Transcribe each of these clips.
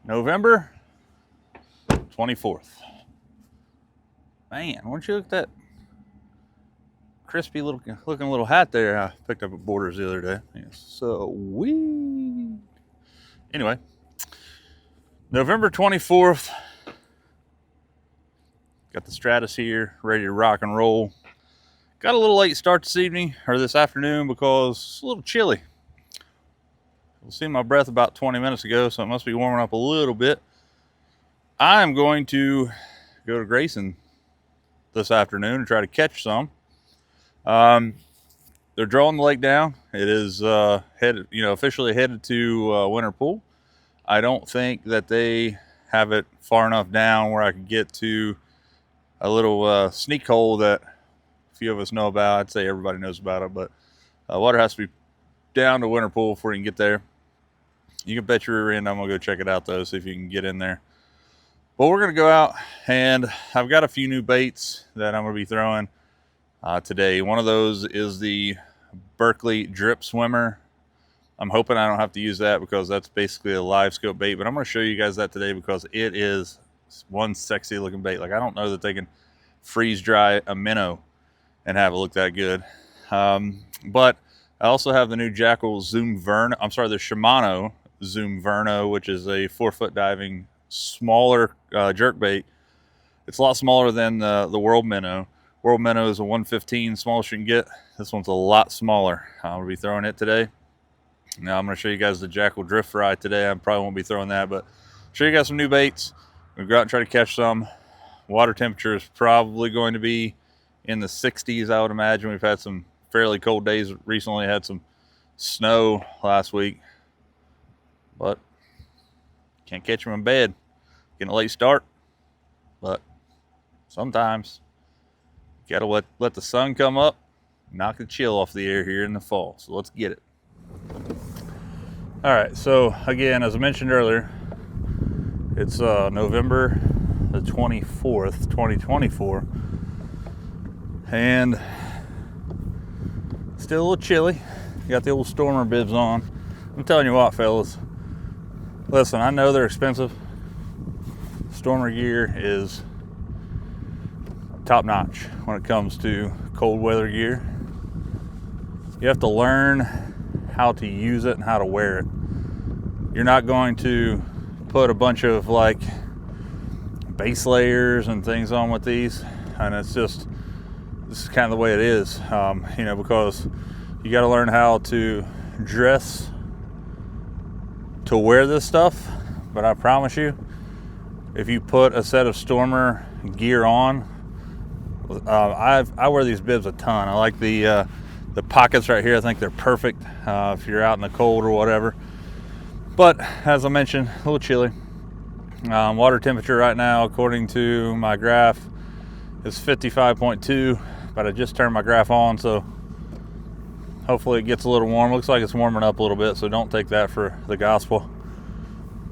November 24th. Man, why don't you look at that crispy looking little hat there I picked up at Borders the other day. Yeah, sweet. Anyway, November 24th. Got the Stratus here, ready to rock and roll. Got a little late start this evening, or this afternoon, because it's a little chilly. I was seeing my breath about 20 minutes ago, so it must be warming up a little bit. I'm going to go to Grayson this afternoon and try to catch some. They're drawing the lake down. It is headed, officially headed to winter pool. I don't think that they have it far enough down where I could get to a little sneak hole that a few of us know about. I'd say everybody knows about it, but water has to be down to winter pool before you can get there. You can bet your rear end I'm gonna go check it out though, see if you can get in there. But we're gonna go out, and I've got a few new baits that I'm gonna be throwing today. One of those is the Berkeley Drip Swimmer. I'm hoping I don't have to use that because that's basically a live scope bait, but I'm going to show you guys that today because it is one sexy looking bait. Like, I don't know that they can freeze dry a minnow and have it look that good. But I also have the new Jackal Zumverno. I'm sorry, the Shimano Zumverno, which is a 4-foot diving smaller jerk bait. It's a lot smaller than the World Minnow. World Minnow is a 115, smallest you can get. This one's a lot smaller. I'm going to be throwing it today. Now I'm going to show you guys the Jackal Drift Fry today. I probably won't be throwing that, but show you guys some new baits. We'll go out and try to catch some. Water temperature is probably going to be in the 60s, I would imagine. We've had some fairly cold days recently. Had some snow last week, but can't catch them in bed. Getting a late start, but sometimes you gotta let the sun come up, knock the chill off the air here in the fall. So let's get it. All right, so again, as I mentioned earlier, it's November the 24th, 2024, and still a little chilly. Got the old Stormer bibs on. I'm telling you what, fellas, listen, I know they're expensive. Stormer gear is top notch when it comes to cold weather gear. You have to learn how to use it and how to wear it. You're not going to put a bunch of like base layers and things on with these, and it's just, this is kind of the way it is, because you got to learn how to dress to wear this stuff. But I promise you, if you put a set of Stormer gear on, I wear these bibs a ton. I like the pockets right here. I think they're perfect if you're out in the cold or whatever. But as I mentioned, a little chilly. Water temperature right now, according to my graph, is 55.2, but I just turned my graph on, so hopefully it gets a little warm. Looks like it's warming up a little bit, so don't take that for the gospel.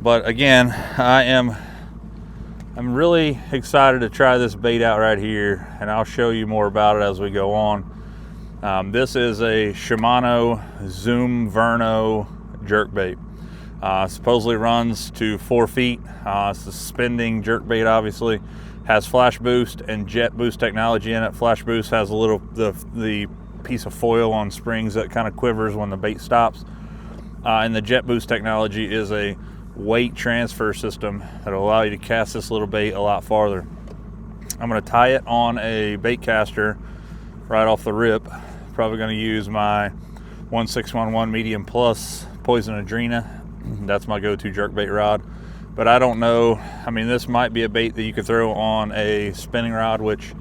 But again, I'm really excited to try this bait out right here, and I'll show you more about it as we go on. This is a Shimano Zumverno jerkbait. Supposedly runs to 4 feet. It's a suspending jerkbait, obviously. Has flash boost and jet boost technology in it. Flash boost has a little, the piece of foil on springs that kind of quivers when the bait stops. And the jet boost technology is a weight transfer system that will allow you to cast this little bait a lot farther. I'm going to tie it on a bait caster right off the rip. Probably going to use my 1611 medium plus Poison Adrena. That's my go-to jerkbait rod. But I don't know, I mean, this might be a bait that you could throw on a spinning rod, which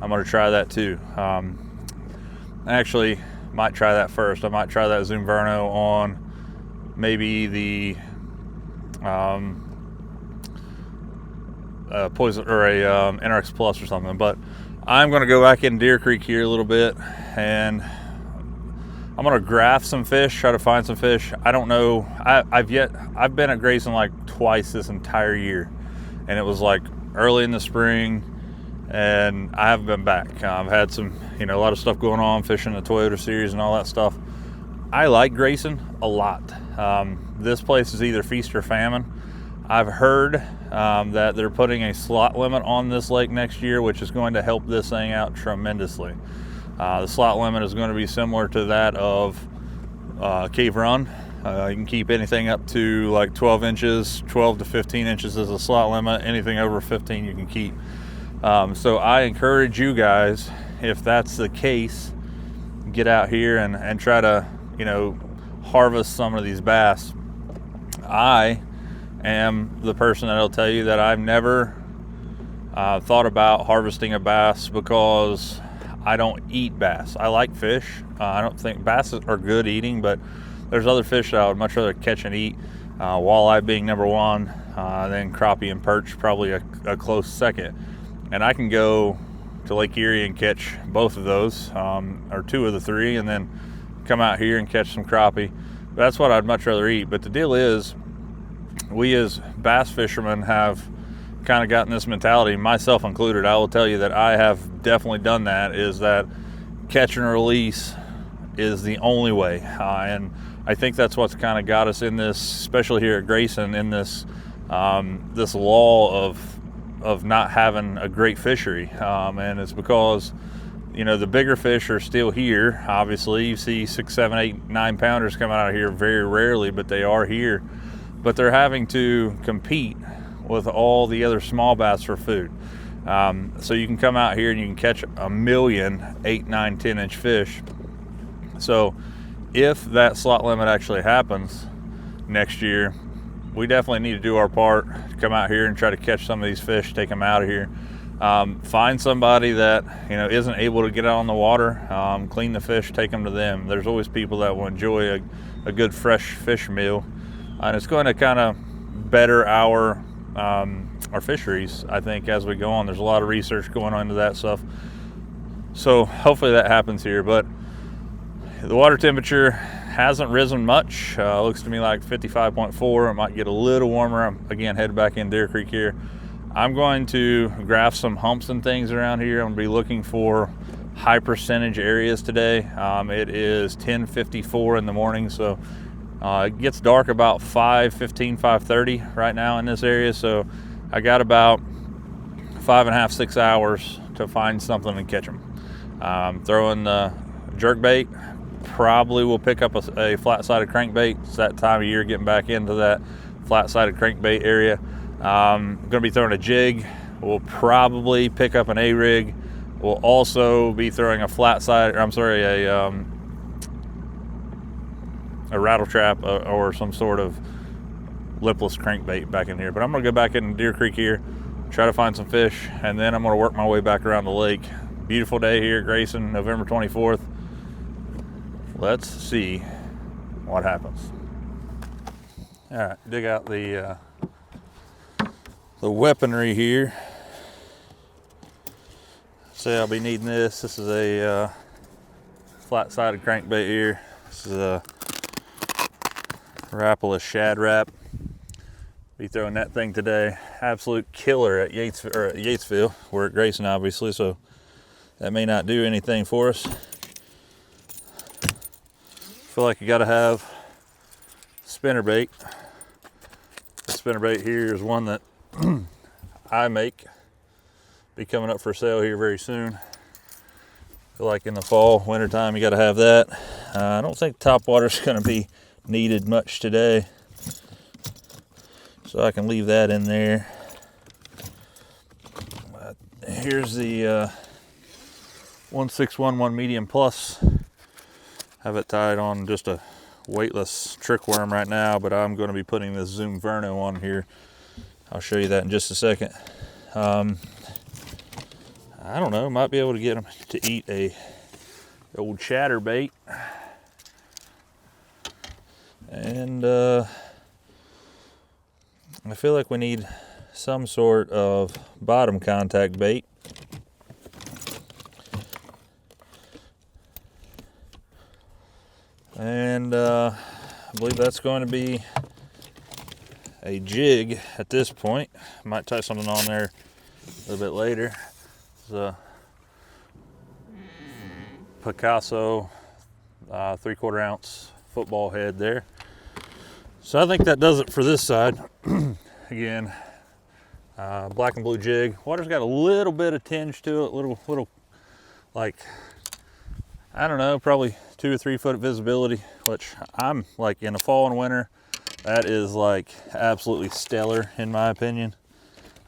I'm going to try that too. Actually might try that first. I might try that Zumverno on maybe the Poison or a NRX Plus or something. But I'm going to go back in Deer Creek here a little bit, and I'm going to graph some fish, try to find some fish. I don't know. I've been at Grayson like twice this entire year, and it was like early in the spring, and I haven't been back. I've had some, a lot of stuff going on, fishing the Toyota Series and all that stuff. I like Grayson a lot. This place is either feast or famine. I've heard that they're putting a slot limit on this lake next year, which is going to help this thing out tremendously. The slot limit is going to be similar to that of Cave Run. You can keep anything up to like 12 inches, 12 to 15 inches is a slot limit. Anything over 15 you can keep. So I encourage you guys, if that's the case, get out here and try to, harvest some of these bass. I am the person that'll tell you that I've never thought about harvesting a bass because I don't eat bass. I like fish. I don't think bass are good eating, but there's other fish that I would much rather catch and eat. Walleye being number one, then crappie and perch probably a close second. And I can go to Lake Erie and catch both of those, or two of the three, and then come out here and catch some crappie. That's what I'd much rather eat. But the deal is, we as bass fishermen have kind of gotten this mentality, myself included. I will tell you that I have definitely done that, is that catch and release is the only way. And I think that's what's kind of got us in this, especially here at Grayson, in this this law of not having a great fishery. And it's because, the bigger fish are still here. Obviously, you see 6, 7, 8, 9 pounders coming out of here very rarely, but they are here. But they're having to compete with all the other small bass for food. So you can come out here and you can catch a million 8, 9, 10 inch fish. So if that slot limit actually happens next year, we definitely need to do our part to come out here and try to catch some of these fish, take them out of here. Find somebody that isn't able to get out on the water, clean the fish, take them to them. There's always people that will enjoy a good fresh fish meal, and it's going to kind of better our fisheries, I think, as we go on. There's a lot of research going on into that stuff, so hopefully that happens here. But the water temperature hasn't risen much. Looks to me like 55.4. It might get a little warmer. I'm again headed back in Deer Creek here. I'm going to graph some humps and things around here. I'm going to be looking for high percentage areas today. It is 10:54 in the morning, so it gets dark about 5:15, 5:30 right now in this area. So I got about 5.5, 6 hours to find something and catch them. Throwing the jerk bait. Probably will pick up a flat-sided crankbait. It's that time of year getting back into that flat-sided crankbait area. I'm going to be throwing a jig. We'll probably pick up an A-rig. We'll also be throwing a rattle trap or some sort of lipless crankbait back in here. But I'm going to go back in Deer Creek here, try to find some fish, and then I'm going to work my way back around the lake. Beautiful day here at Grayson, November 24th. Let's see what happens. All right, dig out the weaponry here. Say I'll be needing this. This is a flat-sided crankbait here. This is a Rapala Shad Rap. Be throwing that thing today. Absolute killer at Yatesville. We're at Grayson, obviously, so that may not do anything for us. Feel like you got to have spinnerbait. The spinnerbait here is one that I make. Be coming up for sale here very soon. Feel like in the fall, winter time, you got to have that. I don't think top water's going to be needed much today, so I can leave that in there. Here's the 1611 medium plus. Have it tied on just a weightless trick worm right now, but I'm going to be putting this Zumverno on here. I'll show you that in just a second. I don't know, might be able to get them to eat a old chatterbait. And I feel like we need some sort of bottom contact bait. And I believe that's going to be a jig at this point. Might tie something on there a little bit later. It's a Picasso 3/4 ounce football head there. So I think that does it for this side. again, black and blue jig. Water's got a little bit of tinge to it, little like, I don't know, probably 2 or 3 foot visibility, which I'm like in the fall and winter, that is like absolutely stellar in my opinion.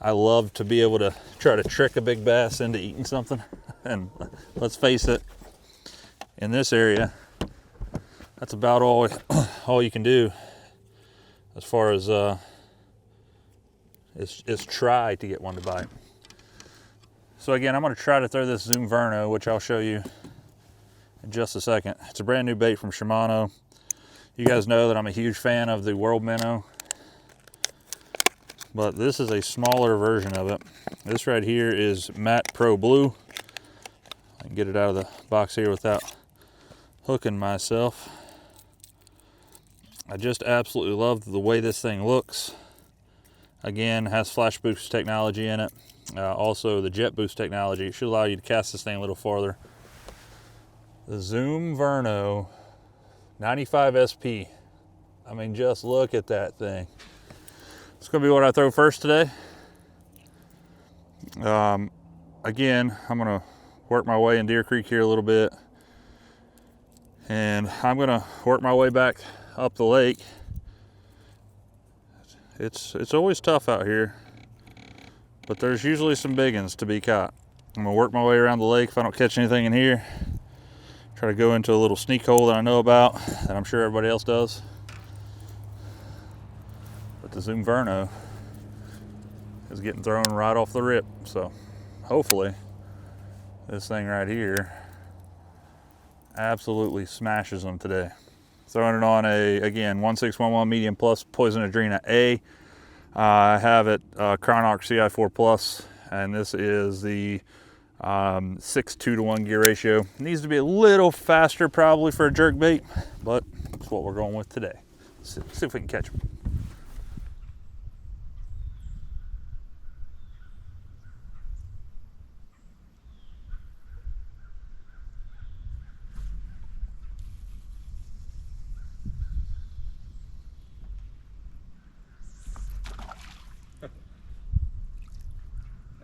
I love to be able to try to trick a big bass into eating something. And let's face it, in this area, that's about all you can do as far as is try to get one to bite. So again, I'm going to try to throw this Zumverno, which I'll show you in just a second. It's a brand new bait from Shimano. You guys know that I'm a huge fan of the World Minnow, but this is a smaller version of it. This right here is Matte Pro Blue. I can get it out of the box here without hooking myself. I just absolutely love the way this thing looks. Again, has flash boost technology in it. Also the jet boost technology. It should allow you to cast this thing a little farther. The Zumverno 95 SP. I mean, just look at that thing. It's gonna be what I throw first today. Again, I'm gonna work my way in Deer Creek here a little bit, and I'm gonna work my way back up the lake. It's always tough out here, but there's usually some big ones to be caught. I'm gonna work my way around the lake. If I don't catch anything in here, try to go into a little sneak hole that I know about, that I'm sure everybody else does. But the Zumverno is getting thrown right off the rip, so hopefully this thing right here absolutely smashes them today. Throwing it on a, again, 1611 medium plus Poison Adrena A. I have it Chronox CI4 plus, and this is the 6:2 to 1 gear ratio. It needs to be a little faster probably for a jerk bait, but that's what we're going with today. See if we can catch them.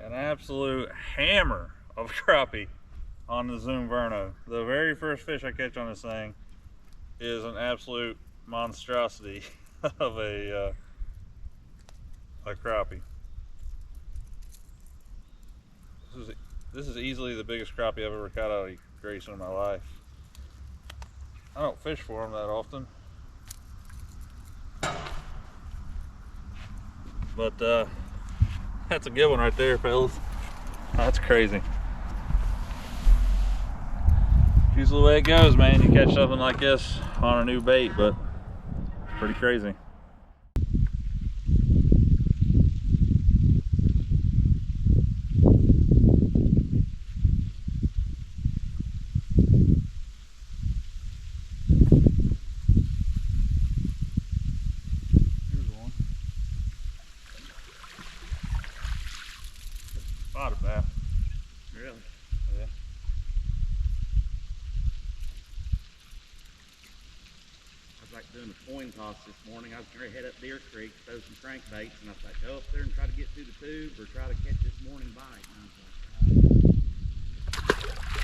An absolute hammer of crappie on the Zumverno. The very first fish I catch on this thing is an absolute monstrosity of a crappie. This is easily the biggest crappie I've ever caught out of Grayson in my life. I don't fish for them that often, but that's a good one right there, fellas. Oh, that's crazy. Usually the way it goes, man. You catch something like this on a new bait, but it's pretty crazy. Not a bass. Really? Yeah. I was like doing a coin toss this morning. I was going to head up Deer Creek, throw some crankbaits, and I was like, go up there and try to get through the tube or try to catch this morning bite. And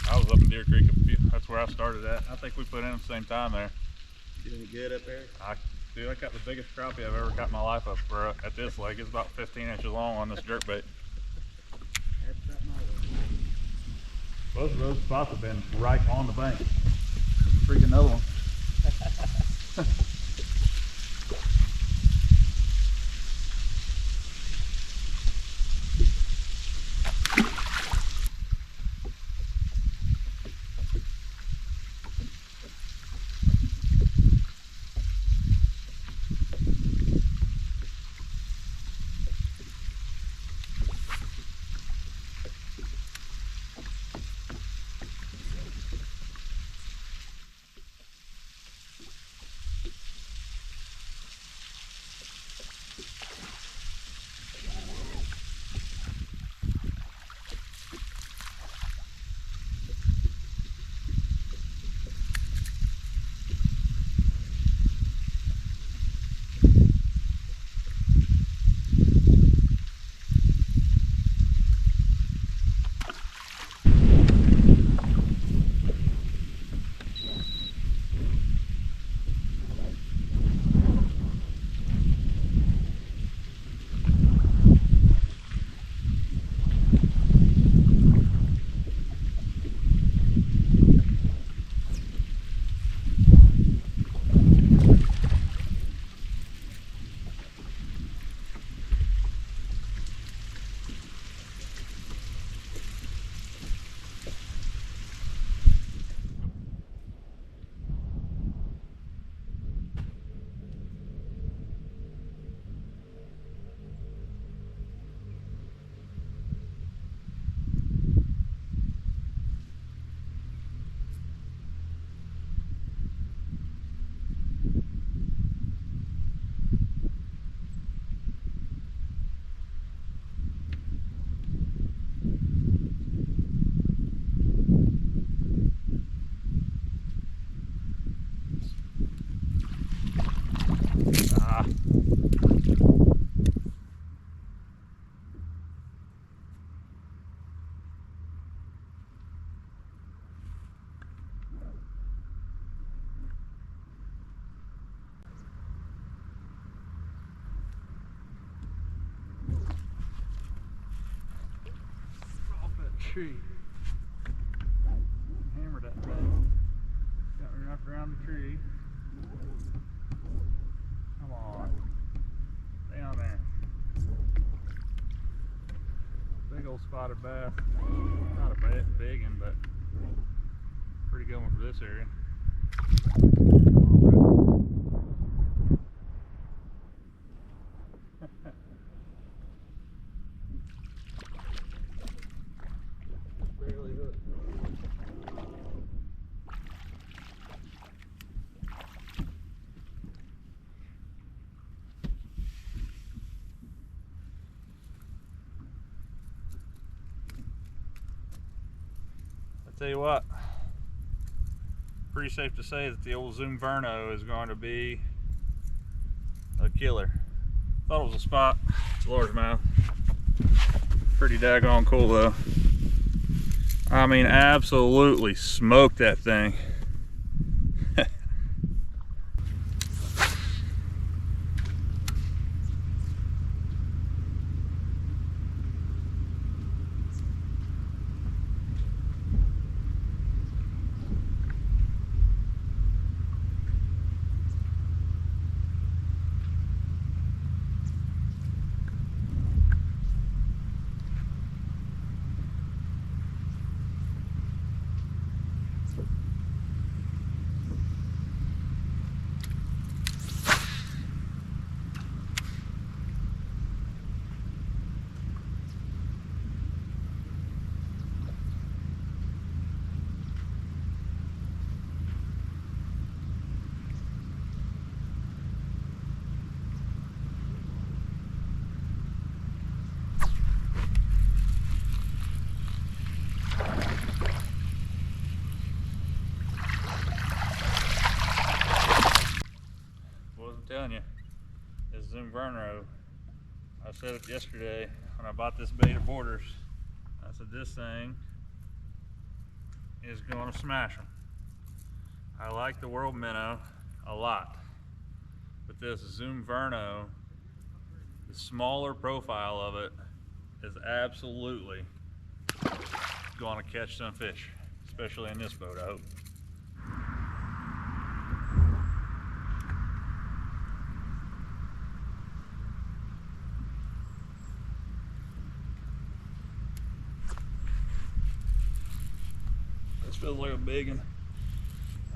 I was up in Deer Creek. That's where I started at. I think we put in at the same time there. you doing good up there? Dude, I caught the biggest crappie I've ever caught in my life up at this lake. It's about 15 inches long on this jerkbait. That's something I would. Both of those spots have been right on the bank. Freaking another one. tree. Hammered that thing. Got me wrapped around the tree. Come on. Down there. Big old spotted bass. Not a big one, but pretty good one for this area. Barely hooked. Tell you what, pretty safe to say that the old Zumverno is going to be a killer. Thought it was a spot. It's a largemouth. Pretty daggone cool though. I mean, absolutely smoked that thing. Telling you, this Zumverno, I said it yesterday when I bought this bait at Borders. I said this thing is going to smash them. I like the World Minnow a lot, but this Zumverno, the smaller profile of it is absolutely going to catch some fish, especially in this boat, I hope. This feels like a big one.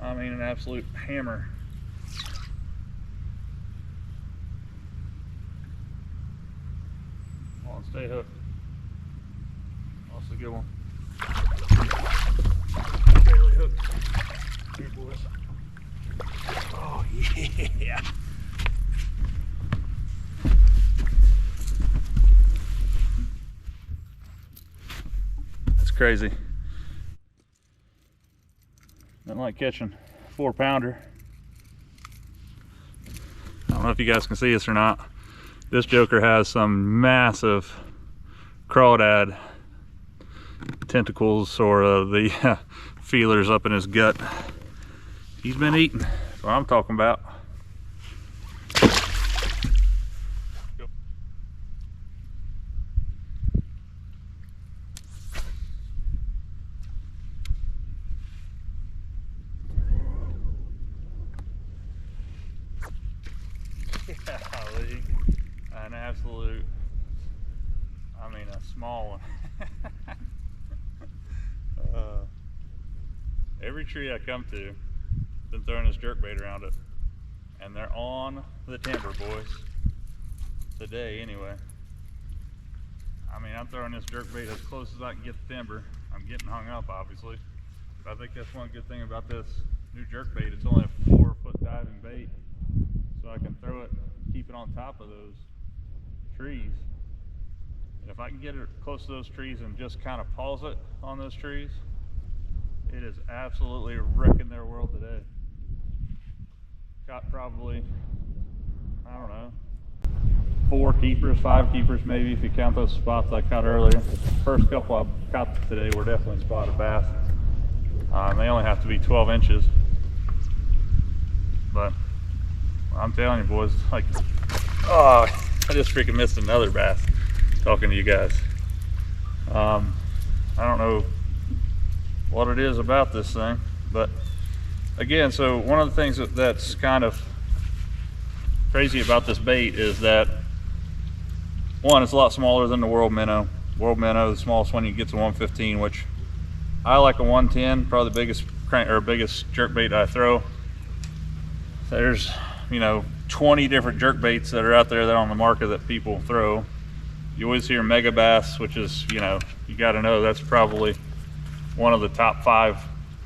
I mean, an absolute hammer. Come on, stay hooked. That's a good one. Barely hooked. Here, boys. Oh, yeah. That's crazy. Nothing like catching a 4-pounder. I don't know if you guys can see this or not. This joker has some massive crawdad tentacles, or the feelers up in his gut. He's been eating. That's what I'm talking about. Golly, an absolute, I mean a small one. Every tree I come to, been throwing this jerkbait around it, and they're on the timber, boys. Today, anyway. I mean, I'm throwing this jerkbait as close as I can get the timber. I'm getting hung up, obviously, but I think that's one good thing about this new jerkbait. It's only a 4-foot diving bait, so I can throw it, keep it on top of those trees. And if I can get it close to those trees and just kind of pause it on those trees, it is absolutely wrecking their world today. Caught probably, I don't know, 4 keepers, 5 keepers maybe, if you count those spots I caught earlier. First couple I caught today were definitely spotted bass. They only have to be 12 inches. But I'm telling you, boys, like, oh, I just freaking missed another bass talking to you guys. I don't know what it is about this thing, but again, so one of the things that's kind of crazy about this bait is that, one, it's a lot smaller than the World Minnow. World Minnow, the smallest one you get to 115, which I like a 110, probably the biggest crank or biggest jerk bait I throw. There's, you know, 20 different jerk baits that are out there that are on the market that people throw. You always hear mega bass, which is, you know, you got to know that's probably one of the top 5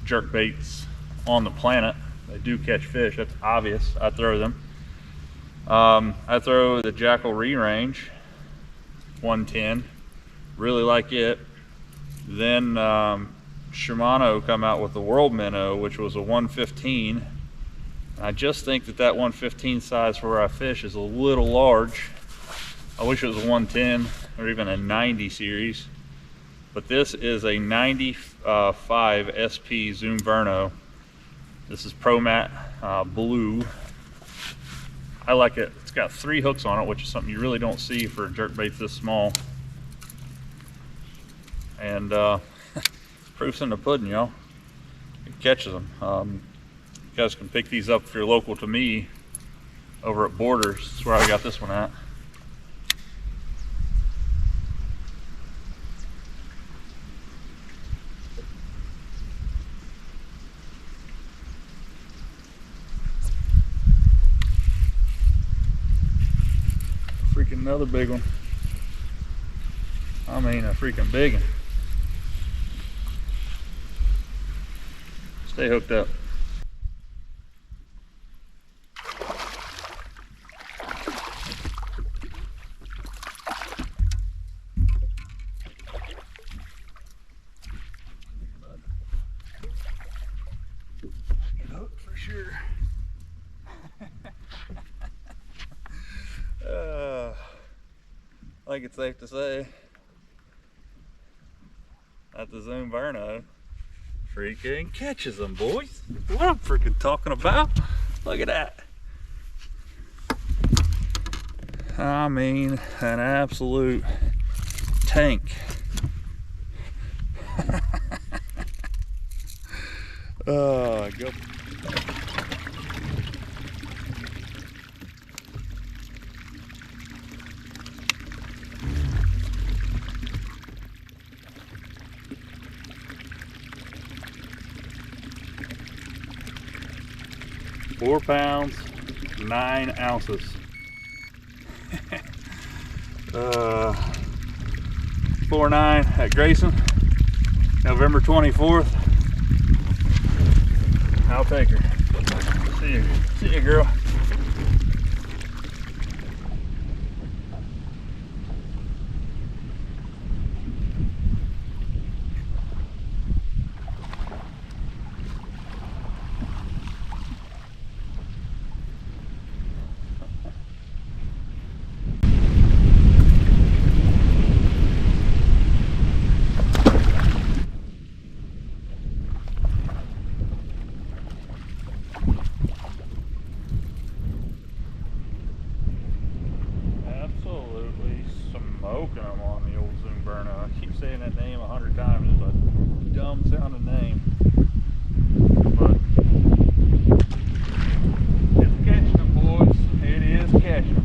jerk baits on the planet. They do catch fish, that's obvious. I throw them. I throw the Jackal Re-Range 110, really like it. Then Shimano come out with the World Minnow, which was a 115. I just think that 115 size for where I fish is a little large. I wish it was a 110 or even a 90 series, but this is a 95 SP Zumverno. This is Pro Mat blue. I like it. It's got 3 hooks on it, which is something you really don't see for jerkbaits this small. And proof's in the pudding, y'all. It catches them. You guys can pick these up if you're local to me over at Borders. That's where I got this one at. Freaking another big one. I mean, a freaking big one. Stay hooked up. Hook for sure. I think it's safe to say that the Zumverno freaking catches them, boys. What I'm freaking talking about. Look at that. I mean, an absolute tank. Oh, go. Four pounds, 9 ounces. 4-9 at Grayson, November 24th. I'll take her. See you, girl. Smoking them on the old Zumverno. I keep saying that name 100 times. It's a dumb sounding name, but it's catching them, boys. It is catching them.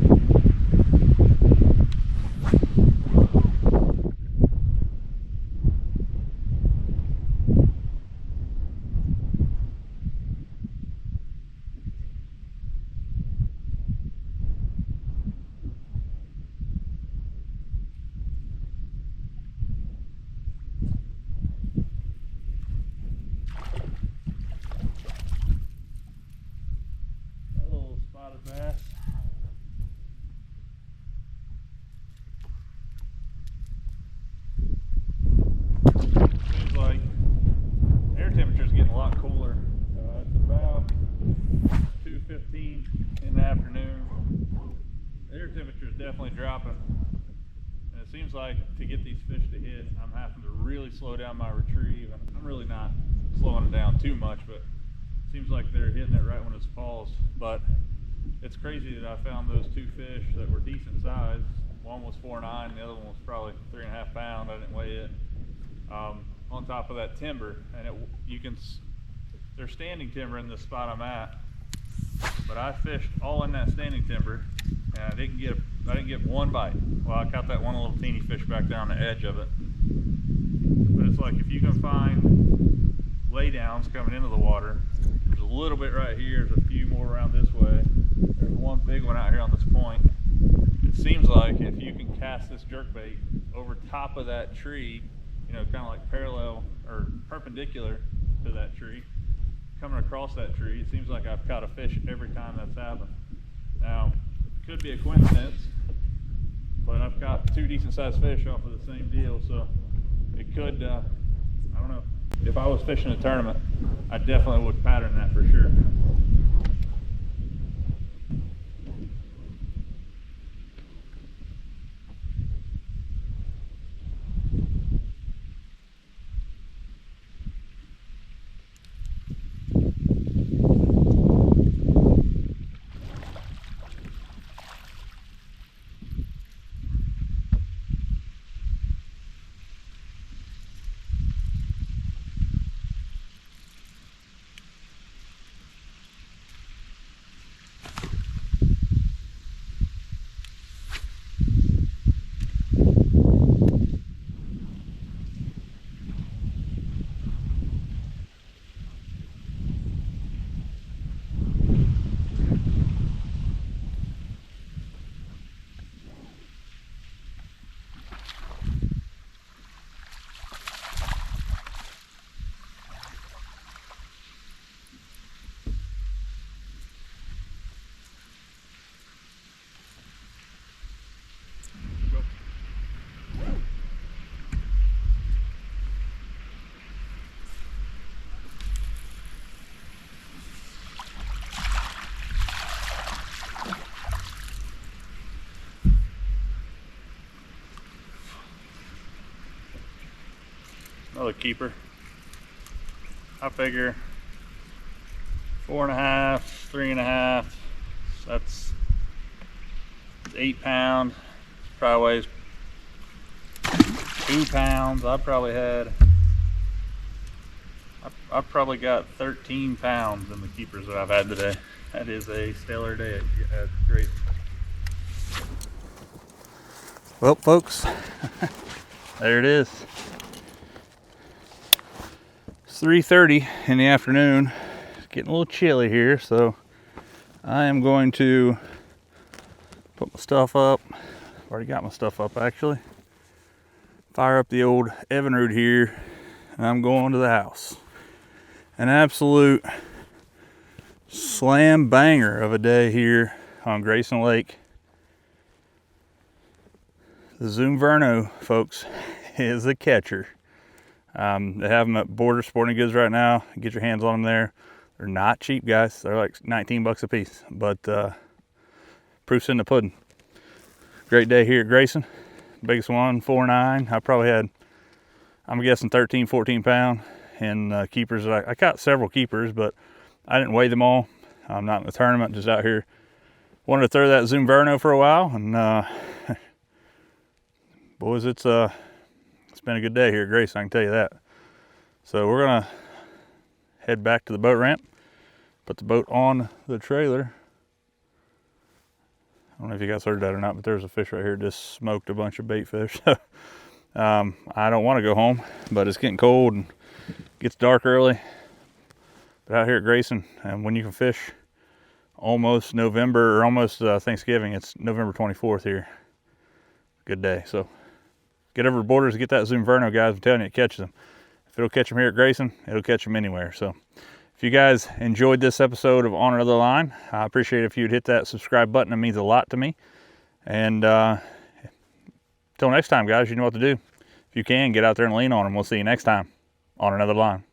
Bass. Seems like air temperature is getting a lot cooler. It's about 2:15 in the afternoon. The air temperature is definitely dropping, and it seems like to get these fish to hit, I'm having to really slow down my retrieve. I'm really not slowing it down too much, but it seems like they're hitting it right when it's paused. But it's crazy that I found those 2 fish that were decent size. One was 4.9, the other one was probably 3.5 pounds. I didn't weigh it. on top of that timber, and there's standing timber in the spot I'm at, but I fished all in that standing timber, and I didn't get one bite. Well, I caught that one little teeny fish back there on the edge of it, but it's like if you can find laydowns coming into the water, there's a little bit right here, there's a few more around this way, there's one big one out here on this point. It seems like if you can cast this jerkbait over top of that tree, you know, kind of like parallel or perpendicular to that tree, coming across that tree, it seems like I've caught a fish every time that's happened. Now, it could be a coincidence, but I've caught 2 decent sized fish off of the same deal, so it could, I don't know. If I was fishing a tournament, I definitely would pattern that for sure. Another keeper. I figure 4.5, 3.5. So that's 8 pounds. Probably weighs 2 pounds. I've probably got 13 pounds in the keepers that I've had today. That is a stellar day at Grace. Well, folks, there it is. 3:30 in the afternoon. It's getting a little chilly here, so I am going to put my stuff up. I've already got my stuff up actually. Fire up the old Evinrude here, and I'm going to the house. An absolute slam banger of a day here on Grayson Lake. The Zumverno, folks, is a catcher. They have them at Border Sporting Goods right now. Get your hands on them there. They're not cheap, guys. They're like 19 bucks a piece, but proof's in the pudding. Great day here at Grayson. Biggest one, 4.9. I probably had, I'm guessing 13, 14 pound in keepers. I caught several keepers, but I didn't weigh them all. I'm not in the tournament, just out here. Wanted to throw that Zumverno for a while, and boys, it's been a good day here at Grace, I can tell you that. So we're gonna head back to the boat ramp, put the boat on the trailer. I don't know if you guys heard that or not, but there's a fish right here just smoked a bunch of bait fish. I don't want to go home, but it's getting cold and gets dark early. But out here at Grayson, and when you can fish almost November or almost Thanksgiving, it's November 24th here. Good day. So get over the borders, get that Zumverno, guys. I'm telling you, it catches them. If it'll catch them here at Grayson, it'll catch them anywhere. So if you guys enjoyed this episode of On Another Line, I appreciate it if you'd hit that subscribe button. It means a lot to me. And until next time, guys, you know what to do. If you can, get out there and lean on them. We'll see you next time on Another Line.